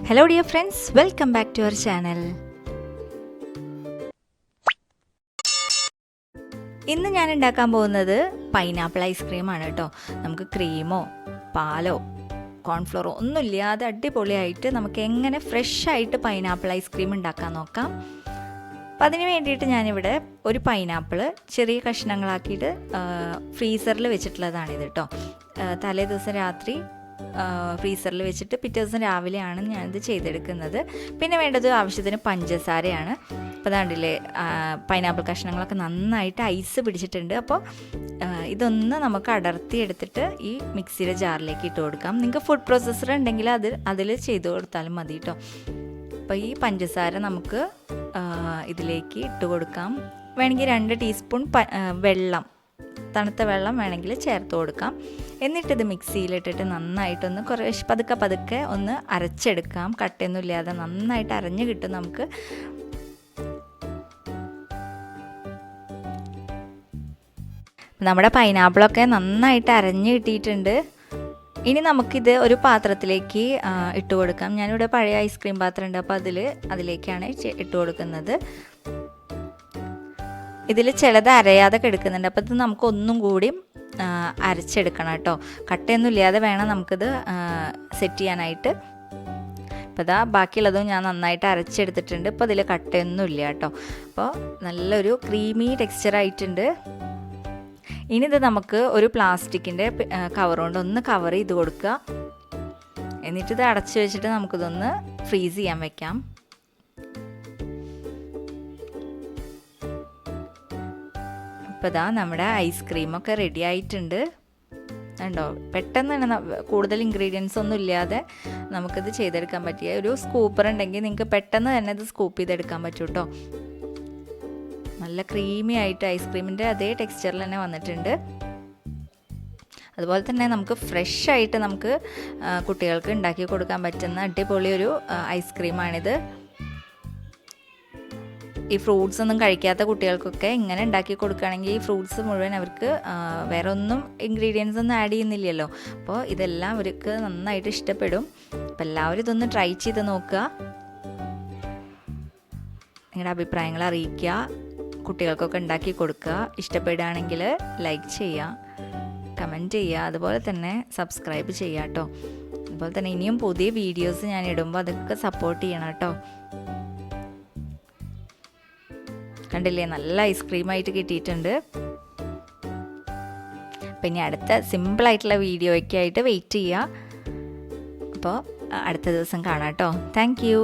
Hello dear friends, welcome back to our channel. ഇന്ന് ഞാൻ ഉണ്ടാക്കാൻ പോകുന്നത് പൈനാപ്പിൾ ഐസ്ക്രീമാണ് കേട്ടോ. നമുക്ക് ക്രീമോ പാലോ കോൺഫ്ലോറോ ഒന്നുമില്ലാതെ അടിപൊളിയായിട്ട് നമുക്ക് എങ്ങനെ ഫ്രഷ് ആയിട്ട് പൈനാപ്പിൾ ഐസ്ക്രീം ഉണ്ടാക്കാൻ നോക്കാം. അപ്പം അതിന് വേണ്ടിയിട്ട് ഞാനിവിടെ ഒരു പൈനാപ്പിൾ ചെറിയ കഷ്ണങ്ങളാക്കിയിട്ട് ഫ്രീസറിൽ വെച്ചിട്ടുള്ളതാണിത് കേട്ടോ. തലേ ദിവസം രാത്രി ഫ്രീസറിൽ വെച്ചിട്ട് പിറ്റേ ദിവസം രാവിലെയാണ് ഞാനിത് ചെയ്തെടുക്കുന്നത്. പിന്നെ വേണ്ടത് ആവശ്യത്തിന് പഞ്ചസാരയാണ്. അപ്പോൾ അതാണ്ടില്ലേ പൈനാപ്പിൾ കഷ്ണങ്ങളൊക്കെ നന്നായിട്ട് ഐസ് പിടിച്ചിട്ടുണ്ട്. അപ്പോൾ ഇതൊന്ന് നമുക്ക് അടർത്തി എടുത്തിട്ട് ഈ മിക്സിയുടെ ജാറിലേക്ക് ഇട്ട് കൊടുക്കാം. നിങ്ങൾക്ക് ഫുഡ് പ്രോസസ്സർ ഉണ്ടെങ്കിൽ അതിൽ ചെയ്ത് കൊടുത്താലും മതി കേട്ടോ. അപ്പോൾ ഈ പഞ്ചസാര നമുക്ക് ഇതിലേക്ക് ഇട്ട് കൊടുക്കാം. വേണമെങ്കിൽ 2 ടീസ്പൂൺ വെള്ളം, തണുത്ത വെള്ളം വേണമെങ്കിൽ ചേർത്ത് കൊടുക്കാം. എന്നിട്ടിത് മിക്സിയിലിട്ടിട്ട് നന്നായിട്ടൊന്ന് പതുക്കെ ഒന്ന് അരച്ചെടുക്കാം. കട്ടയൊന്നും ഇല്ലാതെ നന്നായിട്ട് അരഞ്ഞ് കിട്ടും നമുക്ക്. നമ്മുടെ പൈനാപ്പിളൊക്കെ നന്നായിട്ട് അരഞ്ഞ് കിട്ടിയിട്ടുണ്ട്. ഇനി നമുക്കിത് ഒരു പാത്രത്തിലേക്ക് ഇട്ട് കൊടുക്കാം. ഞാനിവിടെ പഴയ ഐസ്ക്രീം പാത്രം ഉണ്ട്, അപ്പോൾ അതിലേക്കാണ് ഇട്ട് കൊടുക്കുന്നത്. ഇതിൽ ചിലത് അരയാതെ കിടക്കുന്നുണ്ട്, അപ്പോൾ ഇത് നമുക്ക് ഒന്നും കൂടി അരച്ചെടുക്കണം കേട്ടോ. കട്ടയൊന്നും ഇല്ലാതെ വേണം നമുക്കിത് സെറ്റ് ചെയ്യാനായിട്ട്. അപ്പോൾ ഇതാ ബാക്കിയുള്ളതും ഞാൻ നന്നായിട്ട് അരച്ചെടുത്തിട്ടുണ്ട്. ഇപ്പോൾ ഇതിൽ കട്ടയൊന്നും ഇല്ല കേട്ടോ. അപ്പോൾ നല്ലൊരു ക്രീമി ടെക്സ്ചർ ആയിട്ടുണ്ട്. ഇനി ഇത് നമുക്ക് ഒരു പ്ലാസ്റ്റിക്കിൻ്റെ കവർ കൊണ്ട് ഒന്ന് കവർ ചെയ്ത് കൊടുക്കുക. എന്നിട്ടിത് അടച്ചു വെച്ചിട്ട് നമുക്കിതൊന്ന് ഫ്രീസ് ചെയ്യാൻ വെക്കാം. ഇപ്പോൾ ഇതാ നമ്മുടെ ഐസ്ക്രീമൊക്കെ റെഡി ആയിട്ടുണ്ട്. കണ്ടോ, പെട്ടെന്ന് തന്നെ കൂടുതൽ ഇൻഗ്രീഡിയൻസ് ഒന്നും ഇല്ലാതെ നമുക്കിത് ചെയ്തെടുക്കാൻ പറ്റിയ ഒരു സ്കൂപ്പർ ഉണ്ടെങ്കിൽ നിങ്ങൾക്ക് പെട്ടെന്ന് തന്നെ ഇത് സ്കൂപ്പ് ചെയ്തെടുക്കാൻ പറ്റും കേട്ടോ. നല്ല ക്രീമി ആയിട്ട് ഐസ്ക്രീമിൻ്റെ അതേ ടെക്സ്ചറിൽ തന്നെ വന്നിട്ടുണ്ട്. അതുപോലെ തന്നെ നമുക്ക് ഫ്രഷ് ആയിട്ട് നമുക്ക് കുട്ടികൾക്ക് ഉണ്ടാക്കി കൊടുക്കാൻ പറ്റുന്ന അടിപൊളി ഒരു ഐസ്ക്രീമാണിത്. ഈ ഫ്രൂട്ട്സ് ഒന്നും കഴിക്കാത്ത കുട്ടികൾക്കൊക്കെ ഇങ്ങനെ ഉണ്ടാക്കി കൊടുക്കുകയാണെങ്കിൽ ഈ ഫ്രൂട്ട്സ് മുഴുവൻ അവർക്ക് വേറെ ഒന്നും ഇൻഗ്രീഡിയൻസ് ഒന്നും ആഡ് ചെയ്യുന്നില്ലല്ലോ. അപ്പോൾ ഇതെല്ലാം അവർക്ക് നന്നായിട്ട് ഇഷ്ടപ്പെടും. അപ്പോൾ എല്ലാവരും ഇതൊന്ന് ട്രൈ ചെയ്ത് നോക്കുക. നിങ്ങളുടെ അഭിപ്രായങ്ങൾ അറിയിക്കുക. കുട്ടികൾക്കൊക്കെ ഉണ്ടാക്കി കൊടുക്കുക. ഇഷ്ടപ്പെടുകയാണെങ്കിൽ ലൈക്ക് ചെയ്യുക, കമൻറ്റ് ചെയ്യുക, അതുപോലെ തന്നെ സബ്സ്ക്രൈബ് ചെയ്യുക കേട്ടോ. അതുപോലെ തന്നെ ഇനിയും പുതിയ വീഡിയോസ് ഞാൻ ഇടുമ്പോൾ അതൊക്കെ സപ്പോർട്ട് ചെയ്യണം കേട്ടോ. കണ്ടില്ലേ, നല്ല ഐസ്ക്രീമായിട്ട് കിട്ടിയിട്ടുണ്ട്. അപ്പം ഇനി അടുത്ത സിമ്പിളായിട്ടുള്ള വീഡിയോയ്ക്കായിട്ട് വെയിറ്റ് ചെയ്യുക. അപ്പോൾ അടുത്ത ദിവസം കാണാം കേട്ടോ. Thank you.